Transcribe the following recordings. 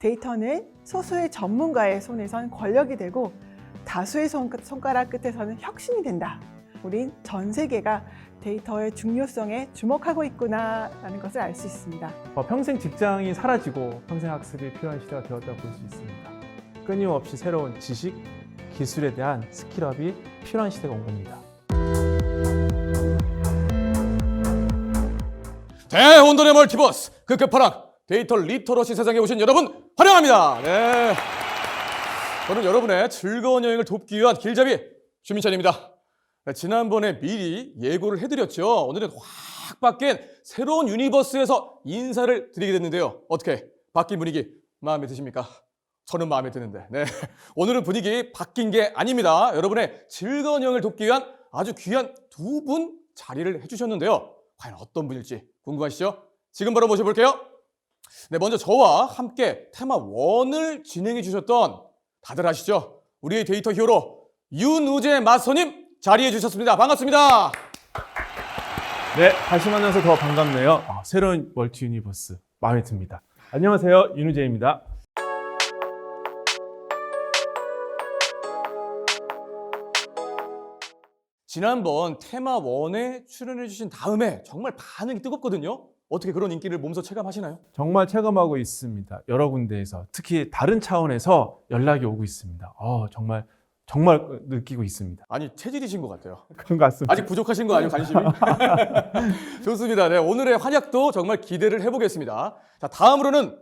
데이터는 소수의 전문가의 손에선 권력이 되고 다수의 손가락 끝에서는 혁신이 된다. 우린 전 세계가 데이터의 중요성에 주목하고 있구나라는 것을 알 수 있습니다. 평생 직장이 사라지고 평생 학습이 필요한 시대가 되었다고 볼 수 있습니다. 끊임없이 새로운 지식, 기술에 대한 스킬업이 필요한 시대가 온 겁니다. 대혼돈의 멀티버스 그 끝판왕 데이터 리터러시 세상에 오신 여러분 환영합니다. 네, 저는 여러분의 즐거운 여행을 돕기 위한 길잡이 주민찬입니다. 네, 지난번에 미리 예고를 해드렸죠. 오늘은 확 바뀐 새로운 유니버스에서 인사를 드리게 됐는데요. 어떻게 바뀐 분위기 마음에 드십니까? 저는 마음에 드는데. 네, 오늘은 분위기 바뀐 게 아닙니다. 여러분의 즐거운 여행을 돕기 위한 아주 귀한 두 분 자리를 해주셨는데요. 과연 어떤 분일지 궁금하시죠? 지금 바로 모셔볼게요. 네, 먼저 저와 함께 테마 1을 진행해 주셨던 다들 아시죠? 우리의 데이터 히어로 윤우재 마스터님 자리해 주셨습니다. 반갑습니다. 네, 다시 만나서 더 반갑네요. 새로운 멀티 유니버스 마음에 듭니다. 안녕하세요, 윤우재입니다. 지난번 테마 1에 출연해 주신 다음에 정말 반응이 뜨겁거든요. 어떻게 그런 인기를 몸소 체감하시나요? 정말 체감하고 있습니다. 여러 군데에서 특히 다른 차원에서 연락이 오고 있습니다. 정말 느끼고 있습니다. 아니, 체질이신 것 같아요. 그런 것 같습니다. 아직 부족하신 거 아니에요, 관심이? 좋습니다. 네, 오늘의 활약도 정말 기대를 해보겠습니다. 자, 다음으로는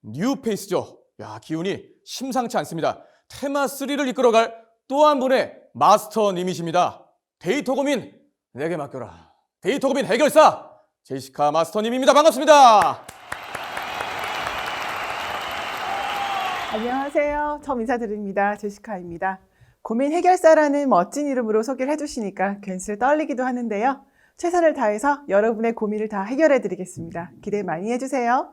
뉴페이스죠. 야, 기운이 심상치 않습니다. 테마 3를 이끌어갈 또 한 분의 마스터님이십니다. 데이터 고민 내게 맡겨라. 데이터 고민 해결사 제시카 마스터님입니다. 반갑습니다. 안녕하세요. 처음 인사드립니다. 제시카입니다. 고민 해결사라는 멋진 이름으로 소개를 해주시니까 괜스레 떨리기도 하는데요. 최선을 다해서 여러분의 고민을 다 해결해 드리겠습니다. 기대 많이 해주세요.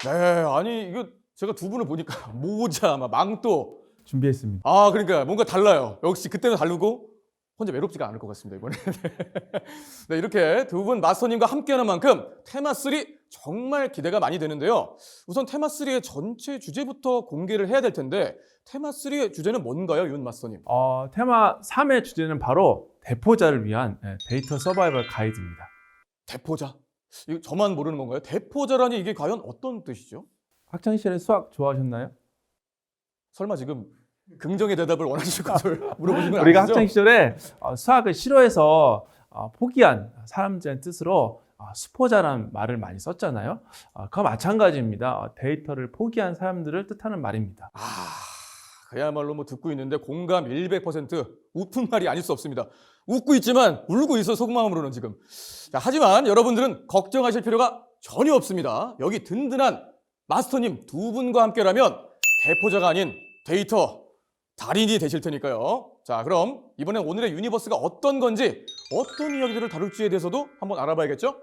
네, 아니 이거 제가 두 분을 보니까 모자, 망토 준비했습니다. 그러니까 뭔가 달라요. 역시 그때는 다르고 혼자 외롭지가 않을 것 같습니다, 이번에. 네, 이렇게 두 분 마스터님과 함께하는 만큼 테마 3 정말 기대가 많이 되는데요. 우선 테마 3의 전체 주제부터 공개를 해야 될 텐데 테마 3의 주제는 뭔가요, 윤 마스터님? 테마 3의 주제는 바로 대포자를 위한 데이터 서바이벌 가이드입니다. 대포자? 이거 저만 모르는 건가요? 대포자라니 이게 과연 어떤 뜻이죠? 학창시절에 수학 좋아하셨나요? 설마 지금 긍정의 대답을 원하시는 것을 물어보시는 건 우리가 아니죠? 학창시절에 수학을 싫어해서 포기한 사람들의 뜻으로 수포자라는 말을 많이 썼잖아요. 그와 마찬가지입니다. 데이터를 포기한 사람들을 뜻하는 말입니다. 그야말로 듣고 있는데 공감 100% 웃픈 말이 아닐 수 없습니다. 웃고 있지만 울고 있어, 속마음으로는 지금. 자, 하지만 여러분들은 걱정하실 필요가 전혀 없습니다. 여기 든든한 마스터님 두 분과 함께라면 대포자가 아닌 데이터 달인이 되실 테니까요. 자, 그럼 이번에 오늘의 유니버스가 어떤 건지, 어떤 이야기들을 다룰지에 대해서도 한번 알아봐야겠죠?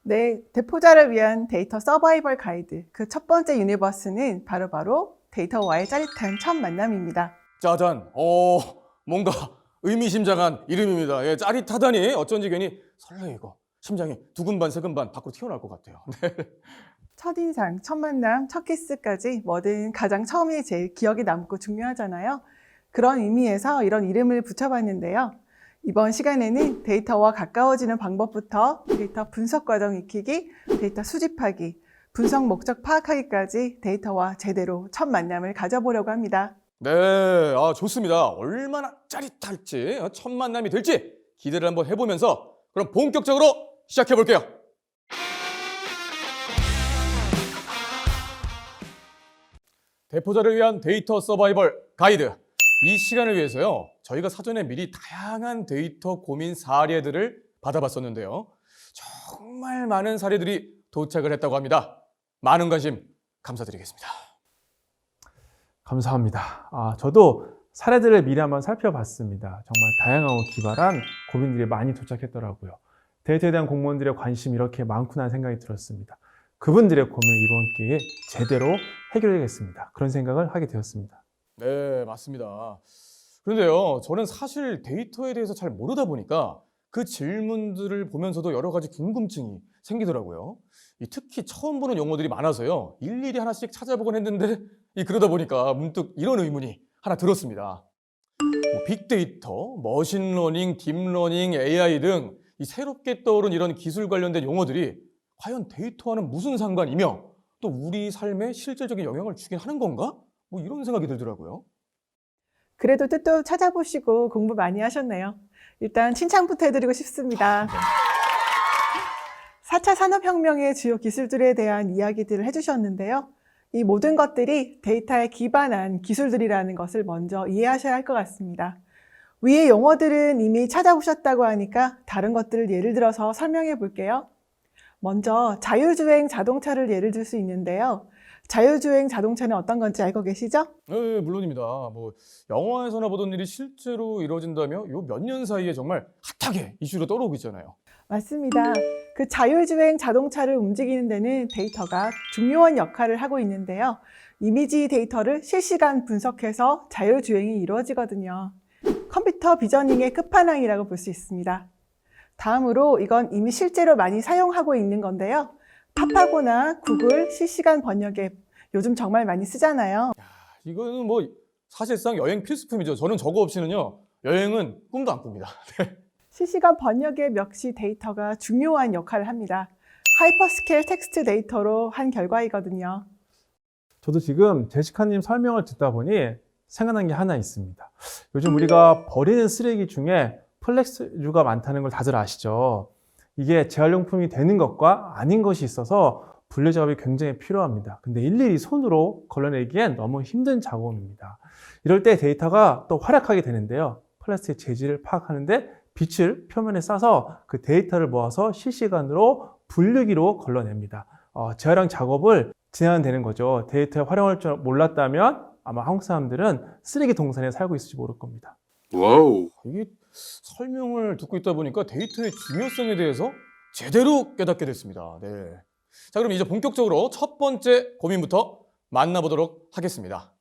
네, 대포자를 위한 데이터 서바이벌 가이드. 그 첫 번째 유니버스는 바로 데이터와의 짜릿한 첫 만남입니다. 짜잔. 뭔가 의미심장한 이름입니다. 예, 짜릿하다니 어쩐지 괜히 설레이고 심장이 두근반 세근반 밖으로 튀어나올 것 같아요. 네. 첫인상, 첫 만남, 첫 키스까지 뭐든 가장 처음이 제일 기억에 남고 중요하잖아요. 그런 의미에서 이런 이름을 붙여봤는데요. 이번 시간에는 데이터와 가까워지는 방법부터 데이터 분석 과정 익히기, 데이터 수집하기, 분석 목적 파악하기까지 데이터와 제대로 첫 만남을 가져보려고 합니다. 네, 좋습니다. 얼마나 짜릿할지, 첫 만남이 될지 기대를 한번 해보면서 그럼 본격적으로 시작해 볼게요. 대포자를 위한 데이터 서바이벌 가이드. 이 시간을 위해서요, 저희가 사전에 미리 다양한 데이터 고민 사례들을 받아봤었는데요. 정말 많은 사례들이 도착을 했다고 합니다. 많은 관심 감사드리겠습니다. 감사합니다. 저도 사례들을 미리 한번 살펴봤습니다. 정말 다양하고 기발한 고민들이 많이 도착했더라고요. 데이터에 대한 공무원들의 관심이 이렇게 많구나 생각이 들었습니다. 그분들의 고민을 이번 기회에 제대로 해결해야겠습니다. 그런 생각을 하게 되었습니다. 네, 맞습니다. 그런데요, 저는 사실 데이터에 대해서 잘 모르다 보니까 그 질문들을 보면서도 여러 가지 궁금증이 생기더라고요. 특히 처음 보는 용어들이 많아서요. 일일이 하나씩 찾아보곤 했는데 그러다 보니까 문득 이런 의문이 하나 들었습니다. 빅데이터, 머신러닝, 딥러닝, AI 등 이 새롭게 떠오른 이런 기술 관련된 용어들이 과연 데이터와는 무슨 상관이며 또 우리 삶에 실질적인 영향을 주긴 하는 건가? 이런 생각이 들더라고요. 그래도 뜻도 찾아보시고 공부 많이 하셨네요. 일단 칭찬부터 해드리고 싶습니다. 4차 산업혁명의 주요 기술들에 대한 이야기들을 해주셨는데요. 이 모든 것들이 데이터에 기반한 기술들이라는 것을 먼저 이해하셔야 할 것 같습니다. 위의 용어들은 이미 찾아보셨다고 하니까 다른 것들을 예를 들어서 설명해 볼게요. 먼저 자율주행 자동차를 예를 들 수 있는데요. 자율주행 자동차는 어떤 건지 알고 계시죠? 네, 물론입니다. 영화에서나 보던 일이 실제로 이루어진다며 요 몇 년 사이에 정말 핫하게 이슈로 떠오르고 있잖아요. 맞습니다. 그 자율주행 자동차를 움직이는 데는 데이터가 중요한 역할을 하고 있는데요. 이미지 데이터를 실시간 분석해서 자율주행이 이루어지거든요. 컴퓨터 비저닝의 끝판왕이라고 볼 수 있습니다. 다음으로 이건 이미 실제로 많이 사용하고 있는 건데요. 팝하고나 구글 실시간 번역 앱 요즘 정말 많이 쓰잖아요. 이거는 사실상 여행 필수품이죠. 저는 저거 없이는요 여행은 꿈도 안 꿉니다. 실시간 번역 앱 역시 데이터가 중요한 역할을 합니다. 하이퍼스케일 텍스트 데이터로 한 결과이거든요. 저도 지금 제시카님 설명을 듣다 보니 생각난 게 하나 있습니다. 요즘 우리가 버리는 쓰레기 중에 플렉스류가 많다는 걸 다들 아시죠? 이게 재활용품이 되는 것과 아닌 것이 있어서 분류 작업이 굉장히 필요합니다. 근데 일일이 손으로 걸러내기엔 너무 힘든 작업입니다. 이럴 때 데이터가 또 활약하게 되는데요. 플라스틱 재질을 파악하는데 빛을 표면에 쏴서 그 데이터를 모아서 실시간으로 분류기로 걸러냅니다. 재활용 작업을 진행되는 거죠. 데이터에 활용할 줄 몰랐다면 아마 한국 사람들은 쓰레기 동산에 살고 있을지 모를 겁니다. 와우. 이게 설명을 듣고 있다 보니까 데이터의 중요성에 대해서 제대로 깨닫게 됐습니다. 네. 자, 그럼 이제 본격적으로 첫 번째 고민부터 만나보도록 하겠습니다.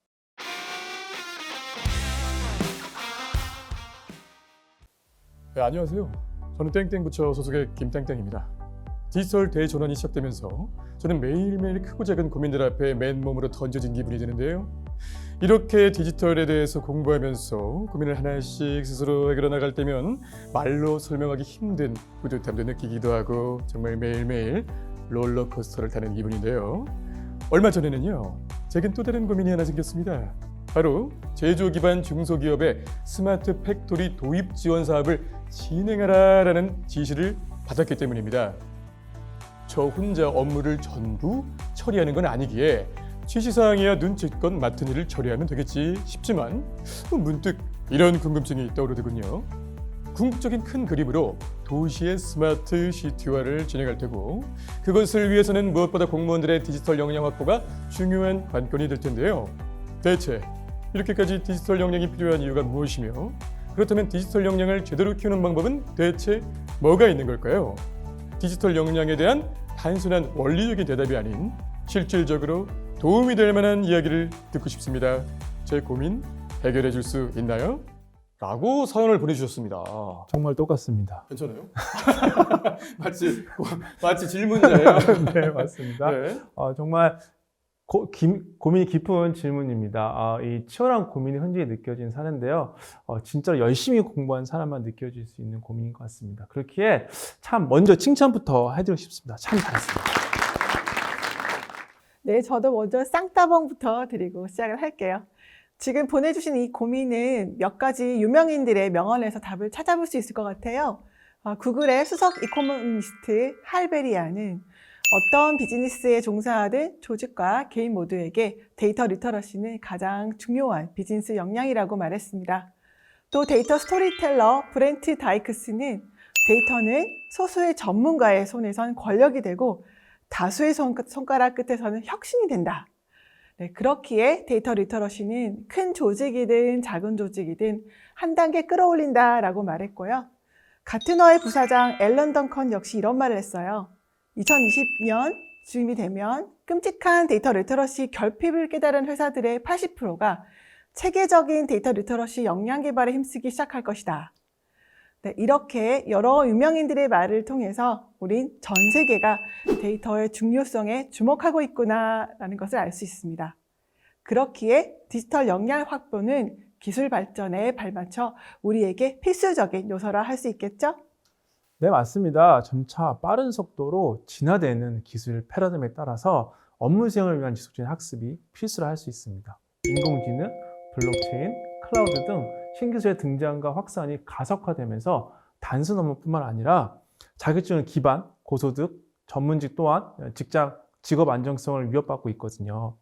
네, 안녕하세요. 저는 땡땡부처 소속의 김땡땡입니다. 디지털 대전환이 시작되면서 저는 매일매일 크고 작은 고민들 앞에 맨몸으로 던져진 기분이 드는데요. 이렇게 디지털에 대해서 공부하면서 고민을 하나씩 스스로 해결해 나갈 때면 말로 설명하기 힘든 뿌듯함도 느끼기도 하고 정말 매일매일 롤러코스터를 타는 기분인데요. 얼마 전에는요, 제겐 또 다른 고민이 하나 생겼습니다. 바로 제조 기반 중소기업의 스마트 팩토리 도입 지원 사업을 진행하라라는 지시를 받았기 때문입니다. 저 혼자 업무를 전부 처리하는 건 아니기에 지시사항이야 눈치껏 맡은 일을 처리하면 되겠지 싶지만 문득 이런 궁금증이 떠오르더군요. 궁극적인 큰 그림으로 도시의 스마트 시티화를 진행할 테고 그것을 위해서는 무엇보다 공무원들의 디지털 역량 확보가 중요한 관건이 될 텐데요. 대체 이렇게까지 디지털 역량이 필요한 이유가 무엇이며 그렇다면 디지털 역량을 제대로 키우는 방법은 대체 뭐가 있는 걸까요? 디지털 역량에 대한 단순한 원리적인 대답이 아닌 실질적으로 도움이 될 만한 이야기를 듣고 싶습니다. 제 고민 해결해 줄 수 있나요? 라고 사연을 보내주셨습니다. 정말 똑같습니다. 괜찮아요? 마치 질문자예요. 네, 맞습니다. 네. 정말 고민이 깊은 질문입니다. 이 치열한 고민이 흔히 느껴진 사례인데요. 진짜 열심히 공부한 사람만 느껴질 수 있는 고민인 것 같습니다. 그렇기에 참 먼저 칭찬부터 해드리고 싶습니다. 참 잘했습니다. 네, 저도 먼저 쌍따봉부터 드리고 시작을 할게요. 지금 보내주신 이 고민은 몇 가지 유명인들의 명언에서 답을 찾아볼 수 있을 것 같아요. 구글의 수석 이코노미스트 할베리아는 어떤 비즈니스에 종사하든 조직과 개인 모두에게 데이터 리터러시는 가장 중요한 비즈니스 역량이라고 말했습니다. 또 데이터 스토리텔러 브렌트 다이크스는 데이터는 소수의 전문가의 손에선 권력이 되고 다수의 손가락 끝에서는 혁신이 된다. 네, 그렇기에 데이터 리터러시는 큰 조직이든 작은 조직이든 한 단계 끌어올린다라고 말했고요. 가트너의 부사장 앨런 덩컨 역시 이런 말을 했어요. 2020년 즈음이 되면 끔찍한 데이터 리터러시 결핍을 깨달은 회사들의 80%가 체계적인 데이터 리터러시 역량 개발에 힘쓰기 시작할 것이다. 네, 이렇게 여러 유명인들의 말을 통해서 우린 전 세계가 데이터의 중요성에 주목하고 있구나라는 것을 알 수 있습니다. 그렇기에 디지털 역량 확보는 기술 발전에 발맞춰 우리에게 필수적인 요소라 할 수 있겠죠? 네, 맞습니다. 점차 빠른 속도로 진화되는 기술 패러다임에 따라서 업무 수행을 위한 지속적인 학습이 필수라 할 수 있습니다. 인공지능, 블록체인, 클라우드 등 신기술의 등장과 확산이 가속화되면서 단순 업무뿐만 아니라 자격증을 기반, 고소득, 전문직 또한 직업 안정성을 위협받고 있거든요.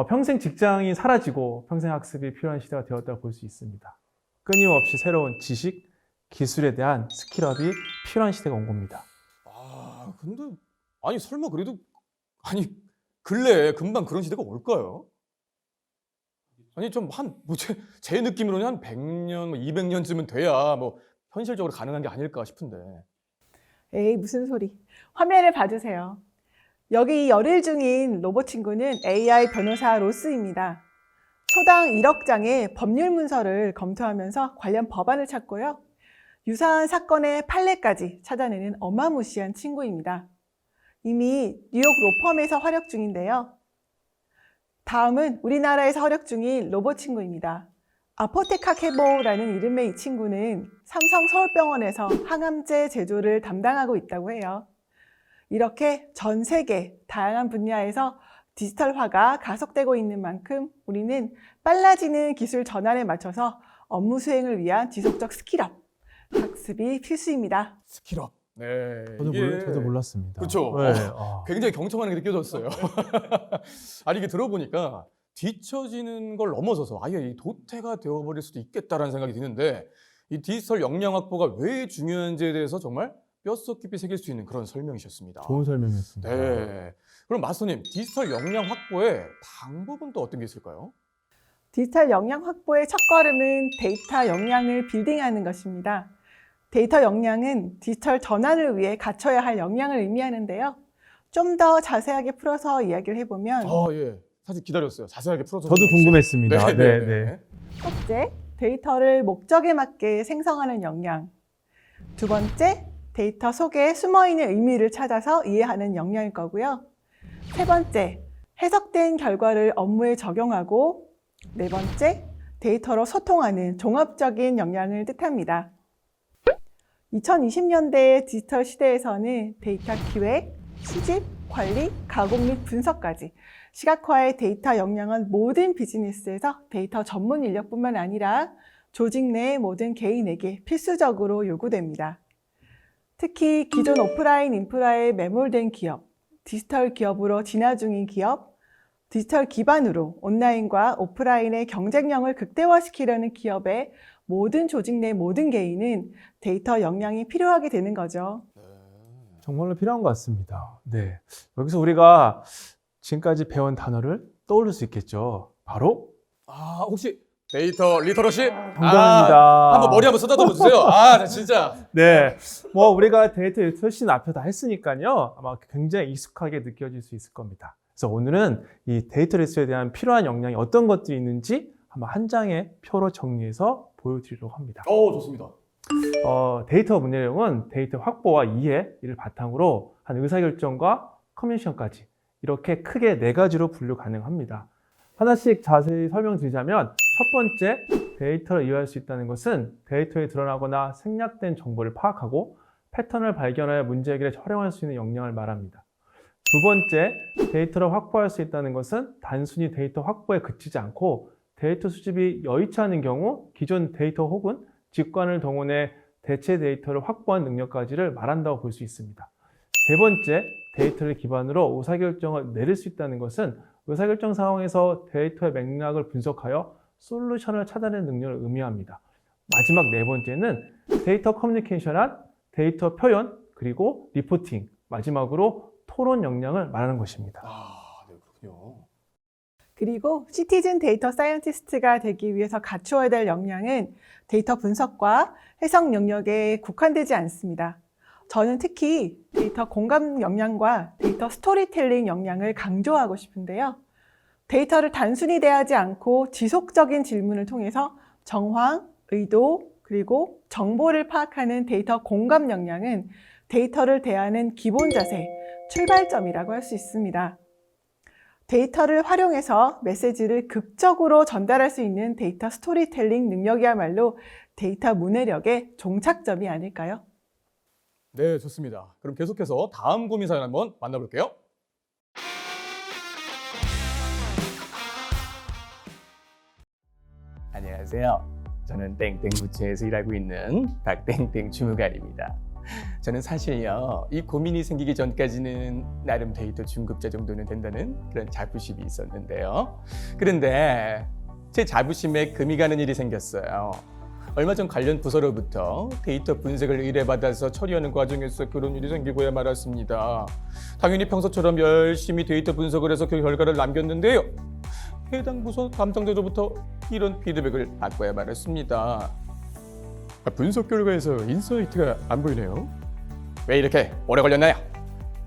평생 직장이 사라지고 평생 학습이 필요한 시대가 되었다고 볼 수 있습니다. 끊임없이 새로운 지식, 기술에 대한 스킬업이 필요한 시대가 온 겁니다. 아, 근데 아니 설마 그래도 아니 근래에 금방 그런 시대가 올까요? 아니 좀 제 느낌으로는 한 100년, 200년쯤은 돼야 뭐 현실적으로 가능한 게 아닐까 싶은데. 에이, 무슨 소리. 화면을 봐주세요. 여기 열일 중인 로봇 친구는 AI 변호사 로스입니다. 초당 1억 장의 법률 문서를 검토하면서 관련 법안을 찾고요. 유사한 사건의 판례까지 찾아내는 어마무시한 친구입니다. 이미 뉴욕 로펌에서 활약 중인데요. 다음은 우리나라에서 활약 중인 로봇 친구입니다. 아포테카 캐보라는 이름의 이 친구는 삼성 서울병원에서 항암제 제조를 담당하고 있다고 해요. 이렇게 전 세계 다양한 분야에서 디지털화가 가속되고 있는 만큼 우리는 빨라지는 기술 전환에 맞춰서 업무 수행을 위한 지속적 스킬업, 학습이 필수입니다. 스킬업. 네. 저도 몰랐습니다. 그렇죠. 네. 굉장히 경청하는 게 느껴졌어요. 아니 이게 들어보니까 뒤처지는 걸 넘어서서 아예 이 도태가 되어버릴 수도 있겠다라는 생각이 드는데 이 디지털 역량 확보가 왜 중요한지에 대해서 정말 뼛속 깊이 새길 수 있는 그런 설명이셨습니다. 좋은 설명이었습니다. 네. 그럼 마스터님, 디지털 역량 확보의 방법은 또 어떤 게 있을까요? 디지털 역량 확보의 첫걸음은 데이터 역량을 빌딩하는 것입니다. 데이터 역량은 디지털 전환을 위해 갖춰야 할 역량을 의미하는데요. 좀 더 자세하게 풀어서 이야기를 해보면 예. 사실 기다렸어요. 자세하게 풀어서. 저도 궁금했습니다. 네. 첫째, 데이터를 목적에 맞게 생성하는 역량. 두 번째, 데이터 속에 숨어있는 의미를 찾아서 이해하는 역량일 거고요. 세 번째, 해석된 결과를 업무에 적용하고, 네 번째, 데이터로 소통하는 종합적인 역량을 뜻합니다. 2020년대의 디지털 시대에서는 데이터 기획, 수집, 관리, 가공 및 분석까지 시각화의 데이터 역량은 모든 비즈니스에서 데이터 전문 인력뿐만 아니라 조직 내 모든 개인에게 필수적으로 요구됩니다. 특히 기존 오프라인 인프라에 매몰된 기업, 디지털 기업으로 진화 중인 기업, 디지털 기반으로 온라인과 오프라인의 경쟁력을 극대화시키려는 기업의 모든 조직 내 모든 개인은 데이터 역량이 필요하게 되는 거죠. 정말로 필요한 것 같습니다. 네. 여기서 우리가 지금까지 배운 단어를 떠올릴 수 있겠죠. 바로 혹시 데이터 리터러시? 정답입니다. 한번 머리 한번 쓰다듬어 주세요. 진짜. 네. 우리가 데이터 리터러시 앞에 다 했으니까요. 아마 굉장히 익숙하게 느껴질 수 있을 겁니다. 그래서 오늘은 이 데이터 리터러시에 대한 필요한 역량이 어떤 것들이 있는지 한번 한 장의 표로 정리해서 보여드리려고 합니다. 좋습니다. 데이터 문제 내용은 데이터 확보와 이해를 바탕으로 한 의사결정과 커뮤니케이션까지 이렇게 크게 4가지로 분류 가능합니다. 하나씩 자세히 설명드리자면 첫 번째, 데이터를 이해할 수 있다는 것은 데이터에 드러나거나 생략된 정보를 파악하고 패턴을 발견하여 문제 해결에 활용할 수 있는 역량을 말합니다. 두 번째, 데이터를 확보할 수 있다는 것은 단순히 데이터 확보에 그치지 않고 데이터 수집이 여의치 않은 경우 기존 데이터 혹은 직관을 동원해 대체 데이터를 확보한 능력까지를 말한다고 볼 수 있습니다. 세 번째, 데이터를 기반으로 의사결정을 내릴 수 있다는 것은 의사결정 상황에서 데이터의 맥락을 분석하여 솔루션을 찾아내는 능력을 의미합니다. 마지막 네 번째는 데이터 커뮤니케이션한 데이터 표현, 그리고 리포팅, 마지막으로 토론 역량을 말하는 것입니다. 네, 그렇군요. 그리고 시티즌 데이터 사이언티스트가 되기 위해서 갖추어야 될 역량은 데이터 분석과 해석 영역에 국한되지 않습니다. 저는 특히 데이터 공감 역량과 데이터 스토리텔링 역량을 강조하고 싶은데요. 데이터를 단순히 대하지 않고 지속적인 질문을 통해서 정황, 의도, 그리고 정보를 파악하는 데이터 공감 역량은 데이터를 대하는 기본 자세, 출발점이라고 할 수 있습니다. 데이터를 활용해서 메시지를 극적으로 전달할 수 있는 데이터 스토리텔링 능력이야말로 데이터 문해력의 종착점이 아닐까요? 네, 좋습니다. 그럼 계속해서 다음 고민 사연 한번 만나볼게요. 안녕하세요. 저는 땡땡부처에서 일하고 있는 박땡땡 주무관입니다. 저는 사실요, 이 고민이 생기기 전까지는 나름 데이터 중급자 정도는 된다는 그런 자부심이 있었는데요. 그런데 제 자부심에 금이 가는 일이 생겼어요. 얼마 전 관련 부서로부터 데이터 분석을 의뢰받아서 처리하는 과정에서 그런 일이 생기고야 말았습니다. 당연히 평소처럼 열심히 데이터 분석을 해서 그 결과를 남겼는데요. 해당 부서 담당자로부터 이런 피드백을 받고야 말았습니다. 분석 결과에서 인사이트가 안 보이네요. 왜 이렇게 오래 걸렸나요?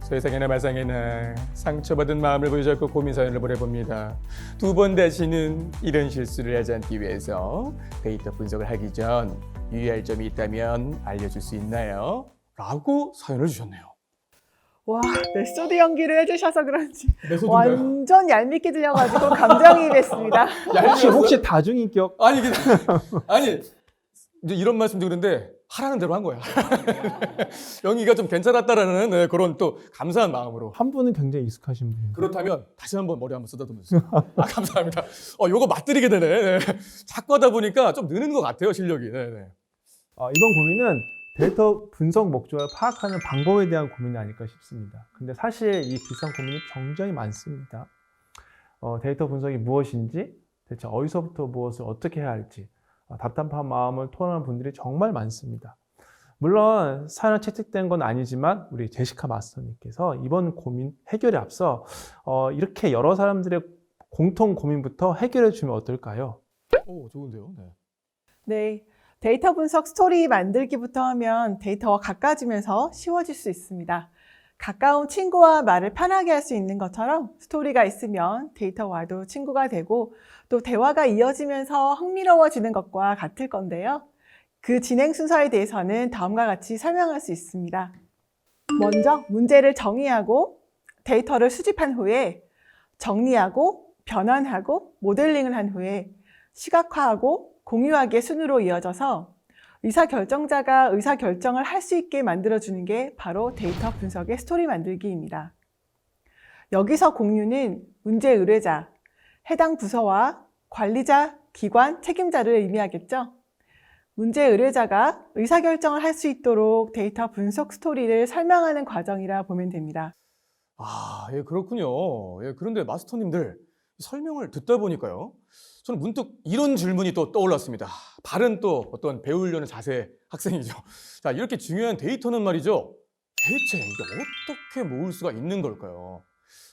세상에나 마상에나 상처받은 마음을 보여잡고 고민 사연을 보내봅니다. 두 번 다시는 이런 실수를 하지 않기 위해서 데이터 분석을 하기 전 유의할 점이 있다면 알려줄 수 있나요? 라고 사연을 주셨네요. 와, 메소드 연기를 해주셔서 그런지 메소드인가요? 완전 얄밉게 들려가지고 감정이입했습니다. 혹시 다중인격? 아니, 아니 이제 이런 말씀도 그런데 하라는 대로 한 거야. 영희가 좀 괜찮았다라는 네, 그런 또 감사한 마음으로. 한 분은 굉장히 익숙하신 분. 그렇다면 다시 한번 머리 한번 쓰다듬어 주세요. 감사합니다. 요거 맞들이게 되네. 네. 자꾸 하다 보니까 좀 느는 것 같아요, 실력이. 네, 네. 이번 고민은 데이터 분석 목적을 파악하는 방법에 대한 고민이 아닐까 싶습니다. 근데 사실 이 비슷한 고민이 굉장히 많습니다. 데이터 분석이 무엇인지, 대체 어디서부터 무엇을 어떻게 해야 할지, 답답한 마음을 토로하는 분들이 정말 많습니다. 물론 사연을 채택된 건 아니지만 우리 제시카 마스터님께서 이번 고민 해결에 앞서 이렇게 여러 사람들의 공통 고민부터 해결해 주면 어떨까요? 오, 좋은데요. 네. 네, 데이터 분석 스토리 만들기부터 하면 데이터와 가까워지면서 쉬워질 수 있습니다. 가까운 친구와 말을 편하게 할 수 있는 것처럼 스토리가 있으면 데이터와도 친구가 되고 또 대화가 이어지면서 흥미로워지는 것과 같을 건데요. 그 진행 순서에 대해서는 다음과 같이 설명할 수 있습니다. 먼저 문제를 정의하고 데이터를 수집한 후에 정리하고 변환하고 모델링을 한 후에 시각화하고 공유하기의 순으로 이어져서 의사결정자가 의사결정을 할 수 있게 만들어주는 게 바로 데이터 분석의 스토리 만들기입니다. 여기서 공유는 문제 의뢰자, 해당 부서와 관리자, 기관, 책임자를 의미하겠죠. 문제 의뢰자가 의사결정을 할 수 있도록 데이터 분석 스토리를 설명하는 과정이라 보면 됩니다. 아, 예, 그렇군요. 예, 그런데 마스터님들 설명을 듣다 보니까요. 저는 문득 이런 질문이 또 떠올랐습니다. 바른 또 어떤 배우려는 자세 학생이죠. 자, 이렇게 중요한 데이터는 말이죠. 대체 이게 어떻게 모을 수가 있는 걸까요?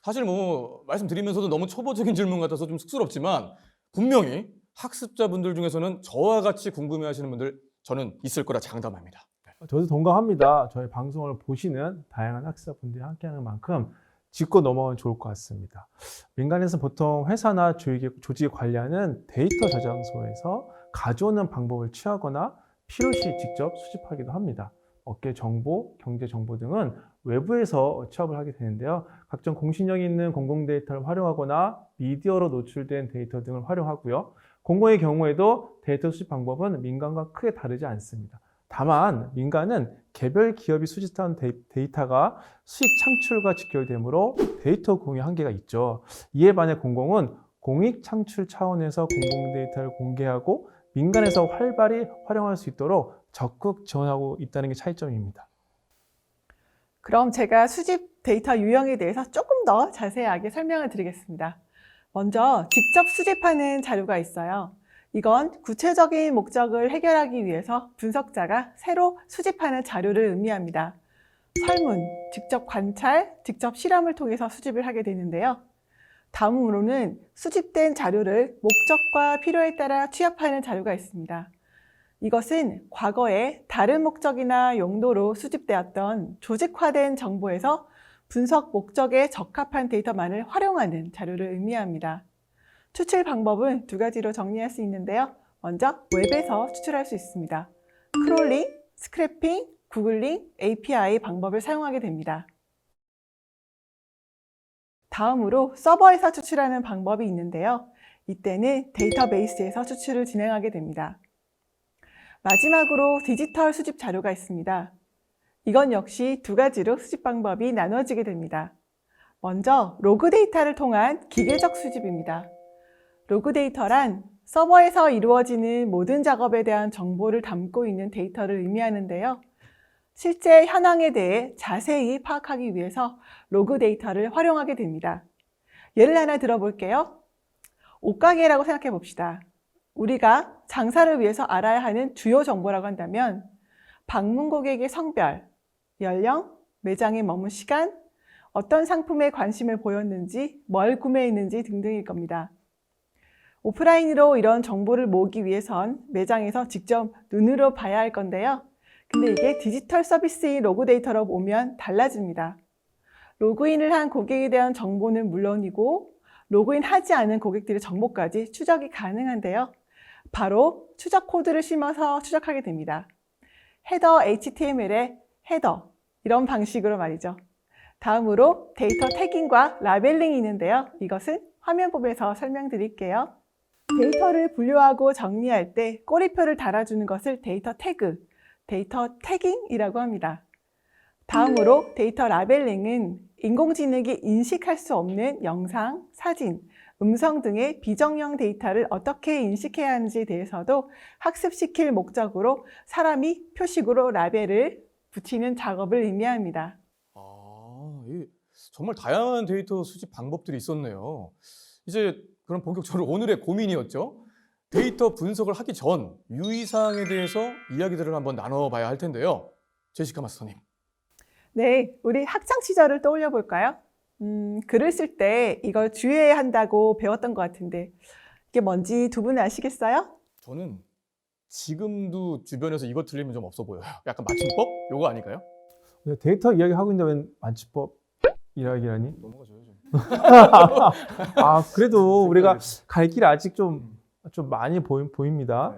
사실 뭐 말씀드리면서도 너무 초보적인 질문 같아서 좀 쑥스럽지만 분명히 학습자분들 중에서는 저와 같이 궁금해하시는 분들 저는 있을 거라 장담합니다. 저도 동감합니다. 저희 방송을 보시는 다양한 학습자분들이 함께하는 만큼 짚고 넘어가면 좋을 것 같습니다. 민간에서 보통 회사나 조직이 관리하는 데이터 저장소에서 가져오는 방법을 취하거나 필요시 직접 수집하기도 합니다. 업계 정보, 경제 정보 등은 외부에서 취합을 하게 되는데요. 각종 공신력 있는 공공 데이터를 활용하거나 미디어로 노출된 데이터 등을 활용하고요. 공공의 경우에도 데이터 수집 방법은 민간과 크게 다르지 않습니다. 다만 민간은 개별 기업이 수집한 데이터가 수익 창출과 직결되므로 데이터 공유 한계가 있죠. 이에 반해 공공은 공익 창출 차원에서 공공 데이터를 공개하고 민간에서 활발히 활용할 수 있도록 적극 지원하고 있다는 게 차이점입니다. 그럼 제가 수집 데이터 유형에 대해서 조금 더 자세하게 설명을 드리겠습니다. 먼저 직접 수집하는 자료가 있어요. 이건 구체적인 목적을 해결하기 위해서 분석자가 새로 수집하는 자료를 의미합니다. 설문, 직접 관찰, 직접 실험을 통해서 수집을 하게 되는데요. 다음으로는 수집된 자료를 목적과 필요에 따라 취합하는 자료가 있습니다. 이것은 과거에 다른 목적이나 용도로 수집되었던 조직화된 정보에서 분석 목적에 적합한 데이터만을 활용하는 자료를 의미합니다. 추출 방법은 두 가지로 정리할 수 있는데요. 먼저 웹에서 추출할 수 있습니다. 크롤링, 스크래핑, 구글링, API 방법을 사용하게 됩니다. 다음으로 서버에서 추출하는 방법이 있는데요. 이때는 데이터베이스에서 추출을 진행하게 됩니다. 마지막으로 디지털 수집 자료가 있습니다. 이건 역시 두 가지로 수집 방법이 나눠지게 됩니다. 먼저 로그 데이터를 통한 기계적 수집입니다. 로그 데이터란 서버에서 이루어지는 모든 작업에 대한 정보를 담고 있는 데이터를 의미하는데요. 실제 현황에 대해 자세히 파악하기 위해서 로그 데이터를 활용하게 됩니다. 예를 하나 들어볼게요. 옷가게라고 생각해 봅시다. 우리가 장사를 위해서 알아야 하는 주요 정보라고 한다면 방문 고객의 성별, 연령, 매장에 머문 시간, 어떤 상품에 관심을 보였는지, 뭘 구매했는지 등등일 겁니다. 오프라인으로 이런 정보를 모으기 위해선 매장에서 직접 눈으로 봐야 할 건데요. 근데 이게 디지털 서비스인 로그 데이터로 보면 달라집니다. 로그인을 한 고객에 대한 정보는 물론이고 로그인 하지 않은 고객들의 정보까지 추적이 가능한데요. 바로 추적 코드를 심어서 추적하게 됩니다. 헤더 HTML의 헤더, 이런 방식으로 말이죠. 다음으로 데이터 태깅과 라벨링이 있는데요. 이것은 화면법에서 설명드릴게요. 데이터를 분류하고 정리할 때 꼬리표를 달아주는 것을 데이터 태그, 데이터 태깅이라고 합니다. 다음으로 데이터 라벨링은 인공지능이 인식할 수 없는 영상, 사진, 음성 등의 비정형 데이터를 어떻게 인식해야 하는지에 대해서도 학습시킬 목적으로 사람이 표식으로 라벨을 붙이는 작업을 의미합니다. 정말 다양한 데이터 수집 방법들이 있었네요. 이제 그럼 본격적으로 오늘의 고민이었죠. 데이터 분석을 하기 전 유의사항에 대해서 이야기들을 한번 나눠봐야 할 텐데요. 제시카 마스터님. 네, 우리 학창 시절을 떠올려 볼까요? 글을 쓸 때 이걸 주의해야 한다고 배웠던 것 같은데 이게 뭔지 두 분은 아시겠어요? 저는 지금도 주변에서 이거 틀리면 좀 없어 보여요. 약간 맞춤법? 요거 아닐까요? 데이터 이야기하고 있는데 웬 만취법 이야기라니? 넘어가줘요 좀. 아, 그래도 우리가 갈 길 아직 좀 많이 보입니다.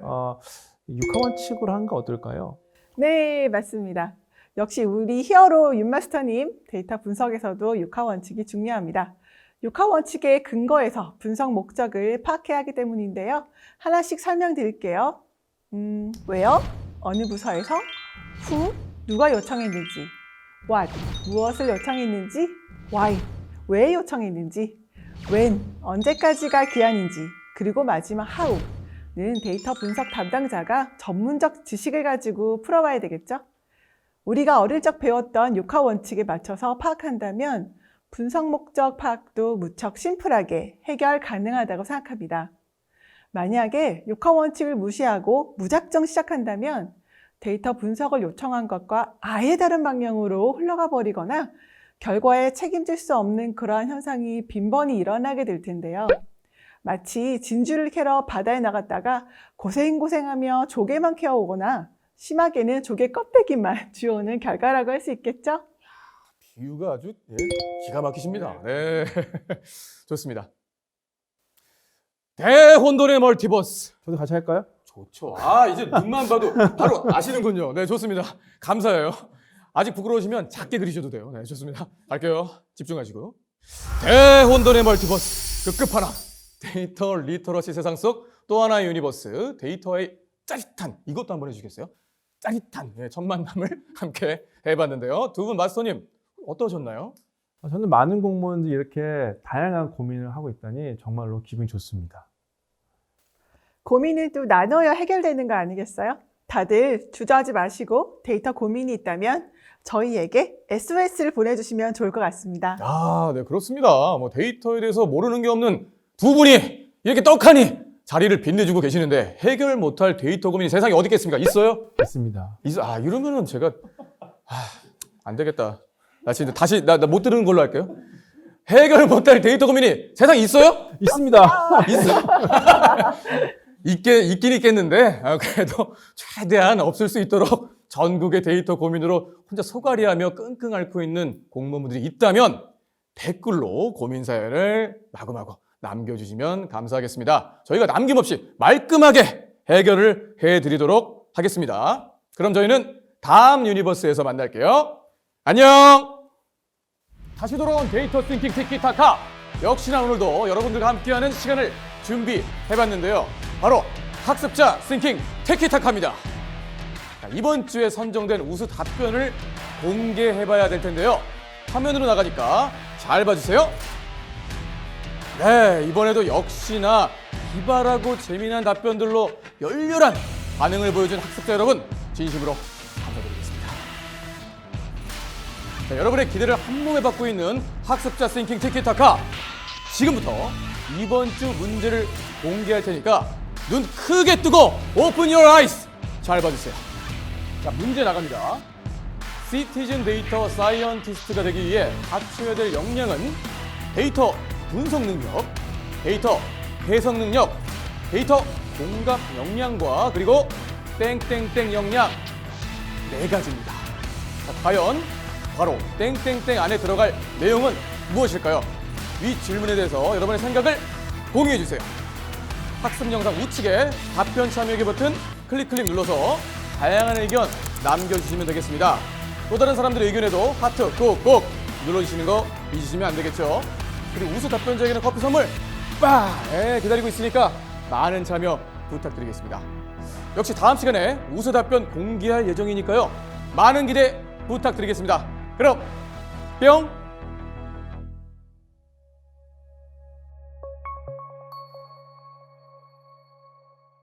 네. 육하원칙으로 하는 거 어떨까요? 네, 맞습니다. 역시 우리 히어로 윤마스터님 데이터 분석에서도 육하 원칙이 중요합니다. 육하 원칙의 근거에서 분석 목적을 파악해야 하기 때문인데요. 하나씩 설명드릴게요. 왜요? 어느 부서에서? who? 누가 요청했는지? what? 무엇을 요청했는지? why? 왜 요청했는지? when? 언제까지가 기한인지? 그리고 마지막 how는 데이터 분석 담당자가 전문적 지식을 가지고 풀어봐야 되겠죠? 우리가 어릴 적 배웠던 육하 원칙에 맞춰서 파악한다면 분석 목적 파악도 무척 심플하게 해결 가능하다고 생각합니다. 만약에 육하 원칙을 무시하고 무작정 시작한다면 데이터 분석을 요청한 것과 아예 다른 방향으로 흘러가 버리거나 결과에 책임질 수 없는 그러한 현상이 빈번히 일어나게 될 텐데요. 마치 진주를 캐러 바다에 나갔다가 고생고생하며 조개만 캐어오거나 심하게는 조개 껍데기만 주워오는 결과라고 할 수 있겠죠? 비유가 아주 기가 막히십니다. 네, 좋습니다. 대혼돈의 멀티버스. 저도 같이 할까요? 좋죠. 이제 눈만 봐도 바로 아시는군요. 네, 좋습니다. 감사해요. 아직 부끄러우시면 작게 그리셔도 돼요. 네, 좋습니다. 갈게요. 집중하시고. 대혼돈의 멀티버스. 그 끝판왕. 데이터 리터러시 세상 속 또 하나의 유니버스. 데이터의 짜릿한, 이것도 한번 해주시겠어요? 짜릿한 첫 만남을 함께 해봤는데요. 두 분 마스터님 어떠셨나요? 저는 많은 공무원들이 이렇게 다양한 고민을 하고 있다니 정말로 기분이 좋습니다. 고민은 또 나눠야 해결되는 거 아니겠어요? 다들 주저하지 마시고 데이터 고민이 있다면 저희에게 SOS를 보내주시면 좋을 것 같습니다. 네, 그렇습니다. 데이터에 대해서 모르는 게 없는 두 분이 이렇게 떡하니 자리를 빛내주고 계시는데 해결 못할 데이터 고민이 세상에 어디 있겠습니까? 있어요? 있습니다. 이러면은 제가 안 되겠다. 나 진짜 다시 나 못 들은 걸로 할게요. 해결 못할 데이터 고민이 세상에 있어요? 있습니다. 있어요? 있긴 있겠는데 그래도 최대한 없을 수 있도록 전국의 데이터 고민으로 혼자 소갈이하며 끙끙 앓고 있는 공무원분들이 있다면 댓글로 고민 사연을 마구마구 남겨주시면 감사하겠습니다. 저희가 남김없이 말끔하게 해결을 해드리도록 하겠습니다. 그럼 저희는 다음 유니버스에서 만날게요. 안녕! 다시 돌아온 데이터 싱킹 티키타카. 역시나 오늘도 여러분들과 함께하는 시간을 준비해봤는데요. 바로 학습자 싱킹 티키타카입니다. 자, 이번 주에 선정된 우수 답변을 공개해봐야 될 텐데요. 화면으로 나가니까 잘 봐주세요. 네, 이번에도 역시나 기발하고 재미난 답변들로 열렬한 반응을 보여준 학습자 여러분, 진심으로 감사드리겠습니다. 자, 여러분의 기대를 한몸에 받고 있는 학습자 싱킹 티키타카. 지금부터 이번 주 문제를 공개할 테니까 눈 크게 뜨고 오픈 your eyes. 잘 봐주세요. 자, 문제 나갑니다. 시티즌 데이터 사이언티스트가 되기 위해 갖춰야 될 역량은 데이터 분석 능력, 데이터 해석 능력, 데이터 공감 역량과 그리고 땡땡땡 역량 4가지입니다. 자, 과연 바로 땡땡땡 안에 들어갈 내용은 무엇일까요? 이 질문에 대해서 여러분의 생각을 공유해 주세요. 학습 영상 우측에 답변 참여하기 버튼 클릭 눌러서 다양한 의견 남겨주시면 되겠습니다. 또 다른 사람들의 의견에도 하트 꾹꾹 눌러주시는 거 잊으시면 안 되겠죠. 그리고 우수 답변자에게는 커피 선물 기다리고 있으니까 많은 참여 부탁드리겠습니다. 역시 다음 시간에 우수 답변 공개할 예정이니까요. 많은 기대 부탁드리겠습니다. 그럼 뿅!